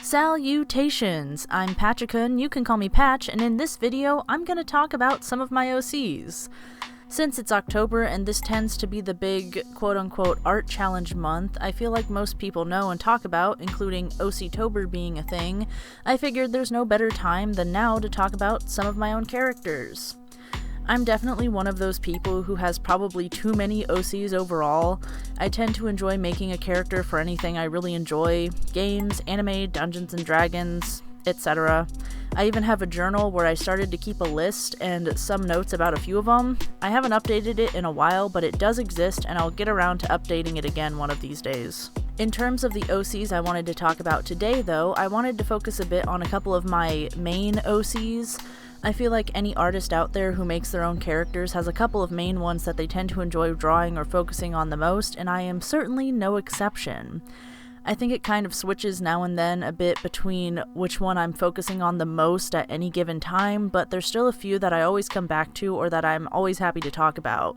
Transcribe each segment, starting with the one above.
Salutations! I'm Patchikun, you can call me Patch, and in this video, I'm gonna talk about some of my OCs. Since it's October and this tends to be the big quote-unquote art challenge month I feel like most people know and talk about, including OC-tober being a thing, I figured there's no better time than now to talk about some of my own characters. I'm definitely one of those people who has probably too many OCs overall. I tend to enjoy making a character for anything I really enjoy: games, anime, Dungeons and Dragons, etc. I even have a journal where I started to keep a list and some notes about a few of them. I haven't updated it in a while, but it does exist and I'll get around to updating it again one of these days. In terms of the OCs I wanted to talk about today though, I wanted to focus a bit on a couple of my main OCs. I feel like any artist out there who makes their own characters has a couple of main ones that they tend to enjoy drawing or focusing on the most, and I am certainly no exception. I think it kind of switches now and then a bit between which one I'm focusing on the most at any given time, but there's still a few that I always come back to or that I'm always happy to talk about.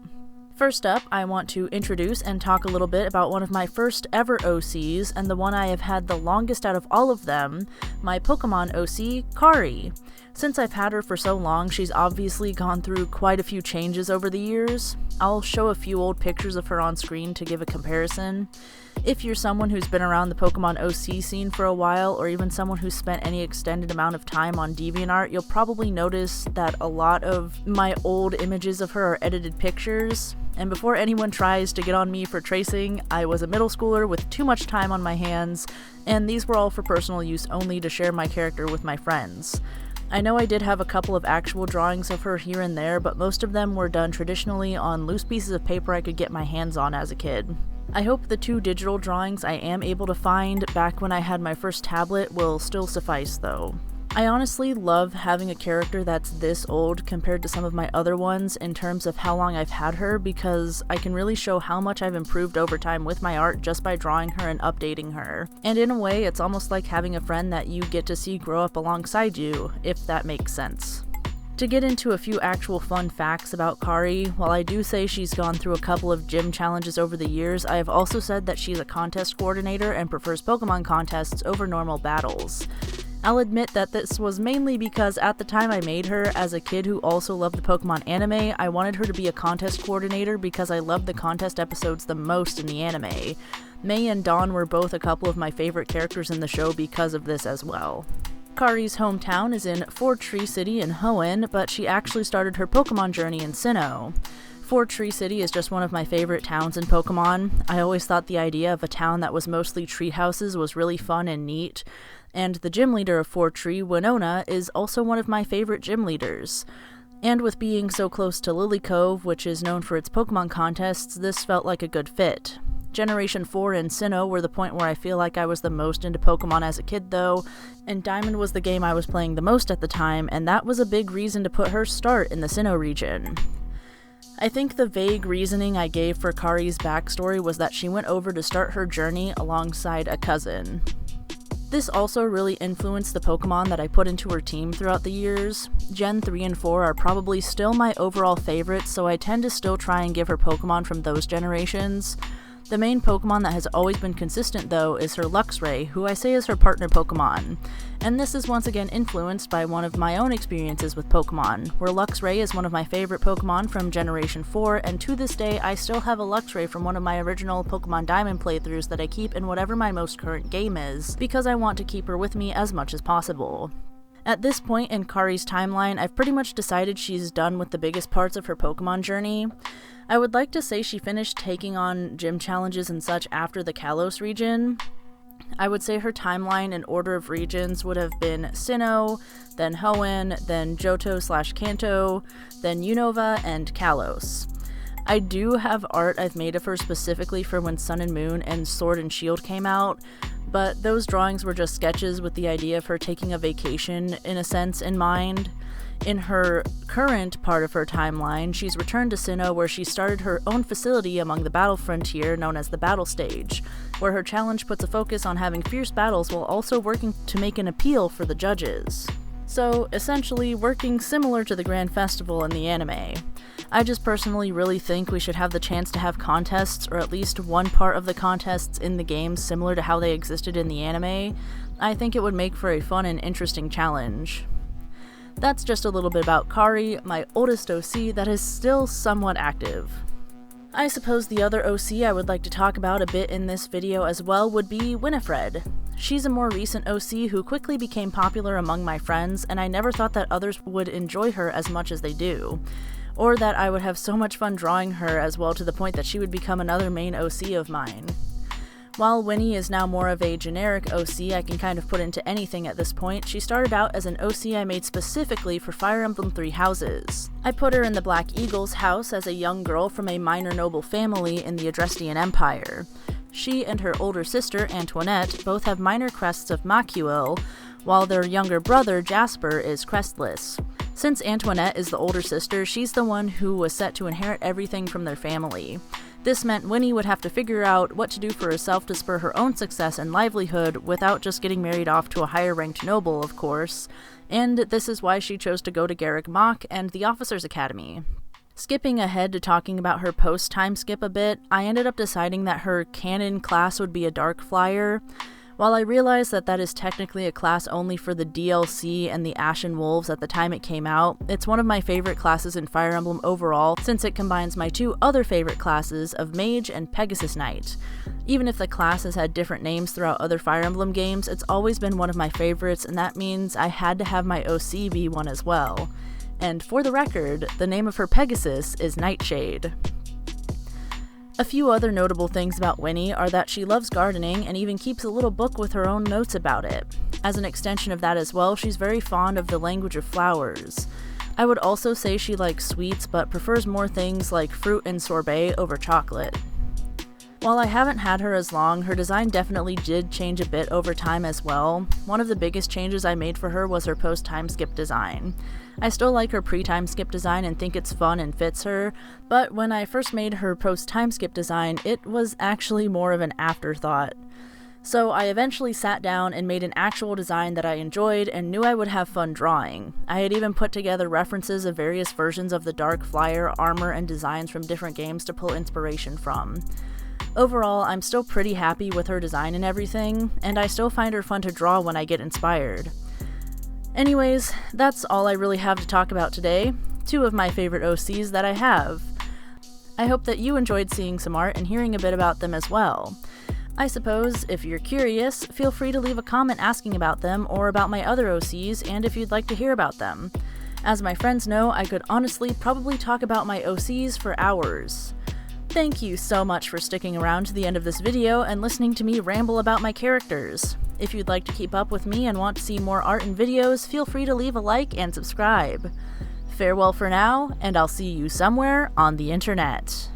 First up, I want to introduce and talk a little bit about one of my first ever OCs, and the one I have had the longest out of all of them, my Pokemon OC, Kari. Since I've had her for so long, she's obviously gone through quite a few changes over the years. I'll show a few old pictures of her on screen to give a comparison. If you're someone who's been around the Pokemon OC scene for a while, or even someone who's spent any extended amount of time on DeviantArt, you'll probably notice that a lot of my old images of her are edited pictures. And before anyone tries to get on me for tracing, I was a middle schooler with too much time on my hands, and these were all for personal use only to share my character with my friends. I know I did have a couple of actual drawings of her here and there, but most of them were done traditionally on loose pieces of paper I could get my hands on as a kid. I hope the 2 digital drawings I am able to find back when I had my first tablet will still suffice though. I honestly love having a character that's this old compared to some of my other ones in terms of how long I've had her, because I can really show how much I've improved over time with my art just by drawing her and updating her. And in a way, it's almost like having a friend that you get to see grow up alongside you, if that makes sense. To get into a few actual fun facts about Kari, while I do say she's gone through a couple of gym challenges over the years, I have also said that she's a contest coordinator and prefers Pokemon contests over normal battles. I'll admit that this was mainly because at the time I made her, as a kid who also loved the Pokemon anime, I wanted her to be a contest coordinator because I loved the contest episodes the most in the anime. May and Dawn were both a couple of my favorite characters in the show because of this as well. Kari's hometown is in Fort Tree City in Hoenn, but she actually started her Pokemon journey in Sinnoh. Fort Tree City is just one of my favorite towns in Pokemon. I always thought the idea of a town that was mostly tree houses was really fun and neat. And the gym leader of Fort Tree, Winona, is also one of my favorite gym leaders. And with being so close to Lily Cove, which is known for its Pokemon contests, this felt like a good fit. Generation 4 and Sinnoh were the point where I feel like I was the most into Pokemon as a kid though, and Diamond was the game I was playing the most at the time, and that was a big reason to put her start in the Sinnoh region. I think the vague reasoning I gave for Kari's backstory was that she went over to start her journey alongside a cousin. This also really influenced the Pokemon that I put into her team throughout the years. Gen 3 and 4 are probably still my overall favorites, so I tend to still try and give her Pokemon from those generations. The main Pokemon that has always been consistent though is her Luxray, who I say is her partner Pokemon. And this is once again influenced by one of my own experiences with Pokemon, where Luxray is one of my favorite Pokemon from Generation 4, and to this day I still have a Luxray from one of my original Pokemon Diamond playthroughs that I keep in whatever my most current game is, because I want to keep her with me as much as possible. At this point in Kari's timeline, I've pretty much decided she's done with the biggest parts of her Pokemon journey. I would like to say she finished taking on gym challenges and such after the Kalos region. I would say her timeline in order of regions would have been Sinnoh, then Hoenn, then Johto/Kanto, then Unova, and Kalos. I do have art I've made of her specifically for when Sun and Moon and Sword and Shield came out, but those drawings were just sketches with the idea of her taking a vacation, in a sense, in mind. In her current part of her timeline, she's returned to Sinnoh where she started her own facility among the battle frontier known as the Battle Stage, where her challenge puts a focus on having fierce battles while also working to make an appeal for the judges. So, essentially, working similar to the Grand Festival in the anime. I just personally really think we should have the chance to have contests, or at least one part of the contests in the game similar to how they existed in the anime. I think it would make for a fun and interesting challenge. That's just a little bit about Kari, my oldest OC that is still somewhat active. I suppose the other OC I would like to talk about a bit in this video as well would be Winifred. She's a more recent OC who quickly became popular among my friends, and I never thought that others would enjoy her as much as they do, or that I would have so much fun drawing her as well to the point that she would become another main OC of mine. While Winni is now more of a generic OC I can kind of put into anything at this point, she started out as an OC I made specifically for Fire Emblem Three Houses. I put her in the Black Eagle's house as a young girl from a minor noble family in the Adrestian Empire. She and her older sister, Antoinette, both have minor crests of Macuil, while their younger brother, Jasper, is crestless. Since Antoinette is the older sister, she's the one who was set to inherit everything from their family. This meant Winni would have to figure out what to do for herself to spur her own success and livelihood without just getting married off to a higher-ranked noble, of course, and this is why she chose to go to Garrick Mach and the Officers' Academy. Skipping ahead to talking about her post-time skip a bit, I ended up deciding that her canon class would be a Dark Flyer. While I realized that that is technically a class only for the DLC and the Ashen Wolves at the time it came out, it's one of my favorite classes in Fire Emblem overall since it combines my two other favorite classes of Mage and Pegasus Knight. Even if the class has had different names throughout other Fire Emblem games, it's always been one of my favorites, and that means I had to have my OC be one as well. And for the record, the name of her Pegasus is Nightshade. A few other notable things about Winni are that she loves gardening and even keeps a little book with her own notes about it. As an extension of that as well, she's very fond of the language of flowers. I would also say she likes sweets, but prefers more things like fruit and sorbet over chocolate. While I haven't had her as long, her design definitely did change a bit over time as well. One of the biggest changes I made for her was her post-time skip design. I still like her pre-time skip design and think it's fun and fits her, but when I first made her post-time skip design, it was actually more of an afterthought. So I eventually sat down and made an actual design that I enjoyed and knew I would have fun drawing. I had even put together references of various versions of the Dark Flyer, armor, and designs from different games to pull inspiration from. Overall, I'm still pretty happy with her design and everything, and I still find her fun to draw when I get inspired. Anyways, that's all I really have to talk about today, two of my favorite OCs that I have. I hope that you enjoyed seeing some art and hearing a bit about them as well. I suppose, if you're curious, feel free to leave a comment asking about them or about my other OCs and if you'd like to hear about them. As my friends know, I could honestly probably talk about my OCs for hours. Thank you so much for sticking around to the end of this video and listening to me ramble about my characters. If you'd like to keep up with me and want to see more art and videos, feel free to leave a like and subscribe. Farewell for now, and I'll see you somewhere on the internet.